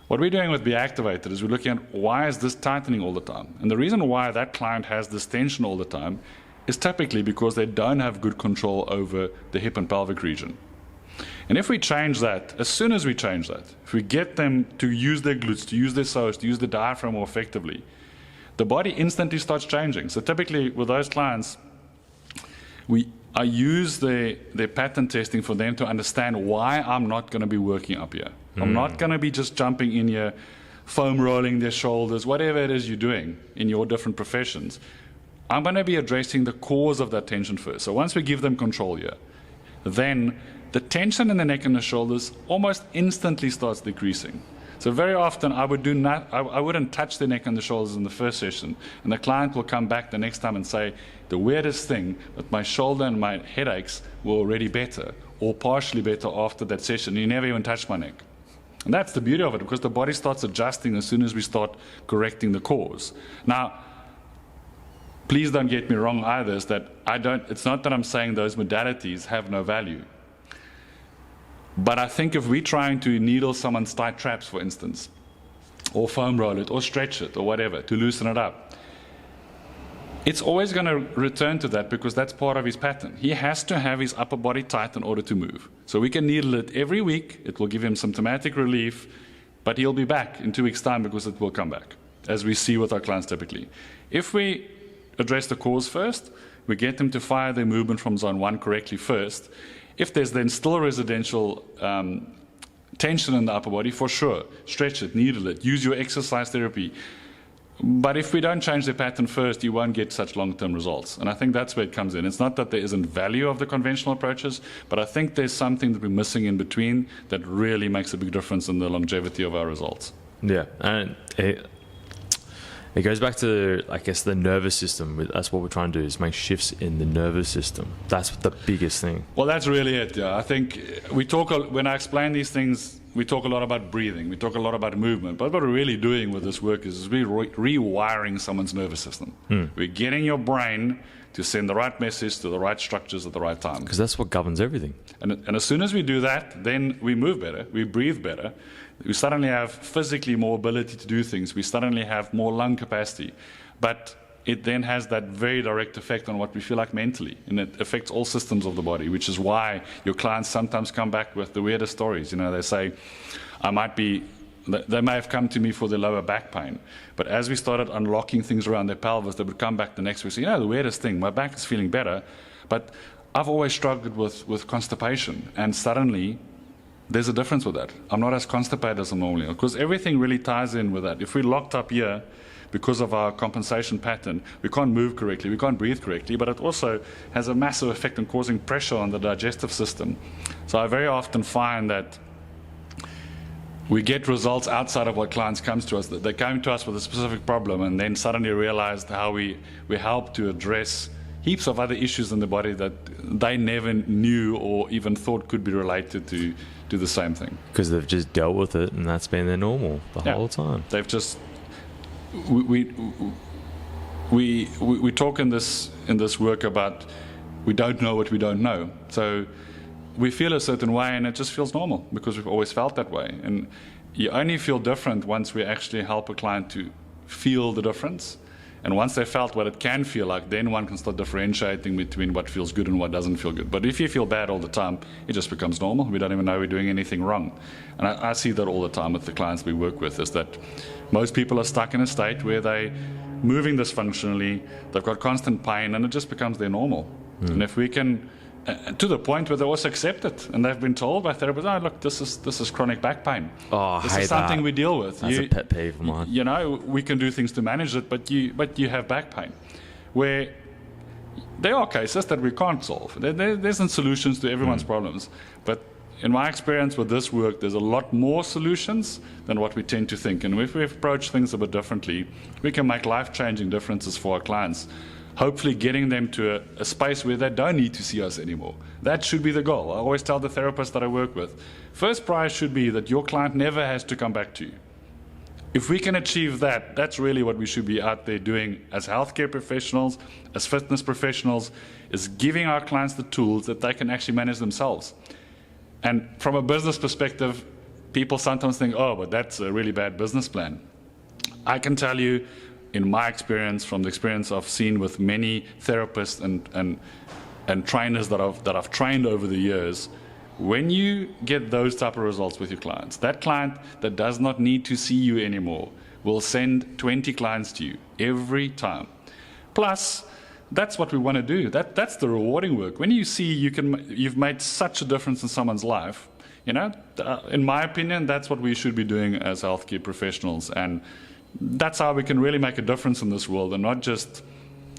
What we're doing with BeActivated is we're looking at why is this tightening all the time. And the reason why that client has this tension all the time is typically because they don't have good control over the hip and pelvic region. And if we change that, as soon as we change that, if we get them to use their glutes, to use their psoas, to use the diaphragm more effectively, the body instantly starts changing. So typically with those clients, I use their pattern testing for them to understand why I'm not going to be working up here. I'm not going to be just jumping in here, foam rolling their shoulders, whatever it is you're doing in your different professions. I'm going to be addressing the cause of that tension first. So once we give them control here, then the tension in the neck and the shoulders almost instantly starts decreasing. So very often I wouldn't touch the neck and the shoulders in the first session, and the client will come back the next time and say, the weirdest thing, that my shoulder and my headaches were already better, or partially better after that session. You never even touched my neck. And that's the beauty of it, because the body starts adjusting as soon as we start correcting the cause. Now, please don't get me wrong either, is that it's not that I'm saying those modalities have no value. But I think if we're trying to needle someone's tight traps, for instance, or foam roll it, or stretch it, or whatever, to loosen it up, it's always going to return to that, because that's part of his pattern. He has to have his upper body tight in order to move. So we can needle it every week. It will give him symptomatic relief, but he'll be back in 2 weeks' time because it will come back, as we see with our clients typically. If we address the cause first, we get them to fire their movement from zone 1 correctly first. If there's then still residential tension in the upper body, for sure, stretch it, needle it, use your exercise therapy. But if we don't change the pattern first, you won't get such long-term results. And I think that's where it comes in. It's not that there isn't value of the conventional approaches, but I think there's something that we're missing in between that really makes a big difference in the longevity of our results. Yeah, and it goes back to, I guess, the nervous system. That's what we're trying to do, is make shifts in the nervous system. That's the biggest thing. Well, that's really it. Yeah, I think when I explain these things, we talk a lot about breathing. We talk a lot about movement. But what we're really doing with this work is we're rewiring someone's nervous system. We're getting your brain to send the right message to the right structures at the right time. Because that's what governs everything. And as soon as we do that, then we move better, we breathe better. We suddenly have physically more ability to do things. We suddenly have more lung capacity. But it then has that very direct effect on what we feel like mentally. And it affects all systems of the body, which is why your clients sometimes come back with the weirdest stories. You know, they say, they may have come to me for their lower back pain. But as we started unlocking things around their pelvis, they would come back the next week and say, the weirdest thing, my back is feeling better. But I've always struggled with constipation. And suddenly, there's a difference with that. I'm not as constipated as I normally am, because everything really ties in with that. If we're locked up here because of our compensation pattern, we can't move correctly, we can't breathe correctly, but it also has a massive effect on causing pressure on the digestive system. So I very often find that we get results outside of what clients come to us. They come to us with a specific problem and then suddenly realize how we help to address heaps of other issues in the body that they never knew or even thought could be related to the same thing. Because they've just dealt with it, and that's been their normal the whole time. They've just we talk in this work about we don't know what we don't know. So we feel a certain way, and it just feels normal because we've always felt that way. And you only feel different once we actually help a client to feel the difference. And once they felt what it can feel like, then one can start differentiating between what feels good and what doesn't feel good. But if you feel bad all the time, it just becomes normal. We don't even know we're doing anything wrong. And I see that all the time with the clients we work with, is that most people are stuck in a state where they're moving dysfunctionally, they've got constant pain, and it just becomes their normal. And if we can, to the point where they also accept it, and they've been told by therapists, look, this is chronic back pain. This is something we deal with. That's a pet peeve of mine. You know, we can do things to manage it, but you have back pain. Where there are cases that we can't solve. There isn't solutions to everyone's problems. But in my experience with this work, there's a lot more solutions than what we tend to think. And if we approach things a bit differently, we can make life-changing differences for our clients. Hopefully getting them to a space where they don't need to see us anymore. That should be the goal. I always tell the therapists that I work with, first prize should be that your client never has to come back to you. If we can achieve that, that's really what we should be out there doing as healthcare professionals, as fitness professionals, is giving our clients the tools that they can actually manage themselves. And from a business perspective, people sometimes think, but that's a really bad business plan. I can tell you, in my experience, from the experience I've seen with many therapists and trainers that I've trained over the years, when you get those type of results with your clients, that client that does not need to see you anymore will send 20 clients to you every time. Plus, that's what we want to do. That's the rewarding work. When you see you've made such a difference in someone's life, in my opinion, that's what we should be doing as healthcare professionals. And that's how we can really make a difference in this world and not just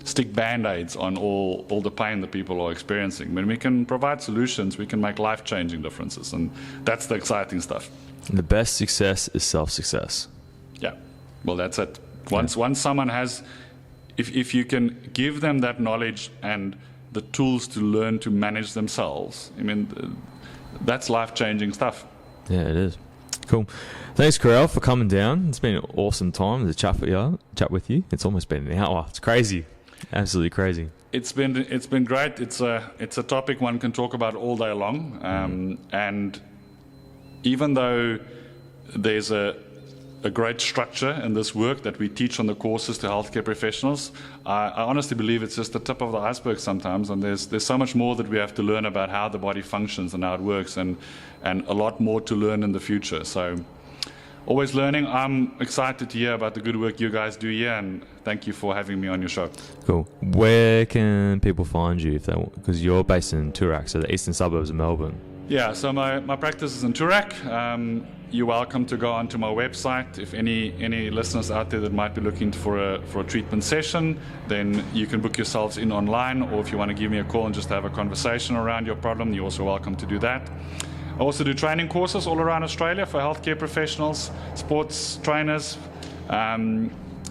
stick band-aids on all the pain that people are experiencing. When we can provide solutions, we can make life-changing differences, and that's the exciting stuff. And the best success is self-success. Yeah, well, that's it. Once someone has, if you can give them that knowledge and the tools to learn to manage themselves, that's life-changing stuff. Yeah, it is. Cool. Thanks, Carel, for coming down. It's been an awesome time to chat with you. It's almost been an hour. It's crazy. Absolutely crazy. It's been great. It's a topic one can talk about all day long. And even though there's a great structure in this work that we teach on the courses to healthcare professionals, I honestly believe it's just the tip of the iceberg sometimes, and there's so much more that we have to learn about how the body functions and how it works, and a lot more to learn in the future. So always learning. I'm excited to hear about the good work you guys do here, and thank you for having me on your show. Cool. Where can people find you because you're based in Toorak, so the eastern suburbs of Melbourne? Yeah, so my practice is in Turak. You're welcome to go onto my website. If any listeners out there that might be looking for a treatment session, then you can book yourselves in online, or if you want to give me a call and just have a conversation around your problem, you're also welcome to do that. I also do training courses all around Australia for healthcare professionals, sports trainers,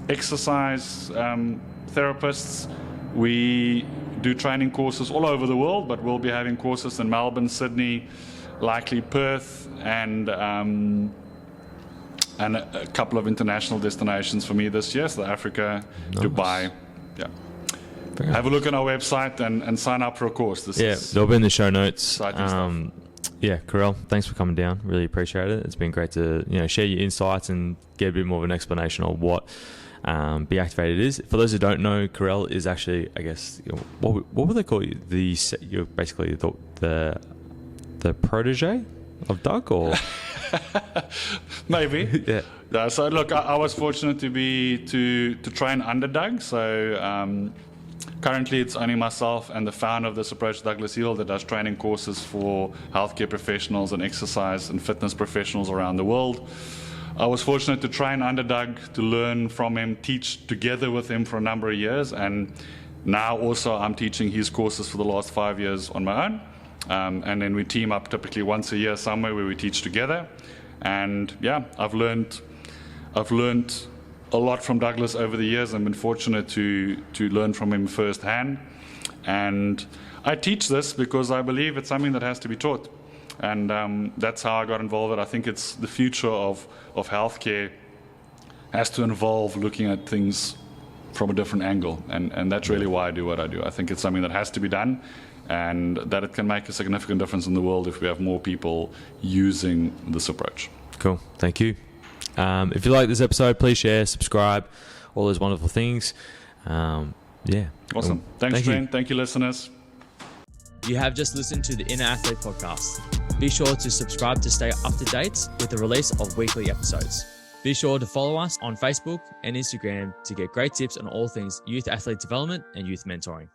exercise therapists. We do training courses all over the world, but we'll be having courses in Melbourne, Sydney, likely Perth, and a couple of international destinations for me this year, South Africa, nice. Dubai. Yeah. Have a look on our website and sign up for a course. They'll be in the show notes. Yeah, Carel, thanks for coming down. Really appreciate it. It's been great to share your insights and get a bit more of an explanation of what BeActivated is. For those who don't know, Carel is actually, I guess, what would they call you? You're basically the protege of Doug, or maybe. Yeah. So look, I was fortunate to train under Doug. So currently, it's only myself and the founder of this approach, Douglas Hill, that does training courses for healthcare professionals and exercise and fitness professionals around the world. I was fortunate to train under Doug, to learn from him, teach together with him for a number of years, and now also I'm teaching his courses for the last 5 years on my own. And then we team up typically once a year somewhere where we teach together. And yeah, I've learned a lot from Douglas over the years. I've been fortunate to learn from him firsthand. And I teach this because I believe it's something that has to be taught. And that's how I got involved. I think it's the future of healthcare has to involve looking at things from a different angle. And that's really why I do what I do. I think it's something that has to be done, and that it can make a significant difference in the world if we have more people using this approach. Cool. Thank you. If you like this episode, please share, subscribe, all those wonderful things. Awesome. Thanks, Trent. Thank you, listeners. You have just listened to the Inner Athlete podcast. Be sure to subscribe to stay up to date with the release of weekly episodes. Be sure to follow us on Facebook and Instagram to get great tips on all things youth athlete development and youth mentoring.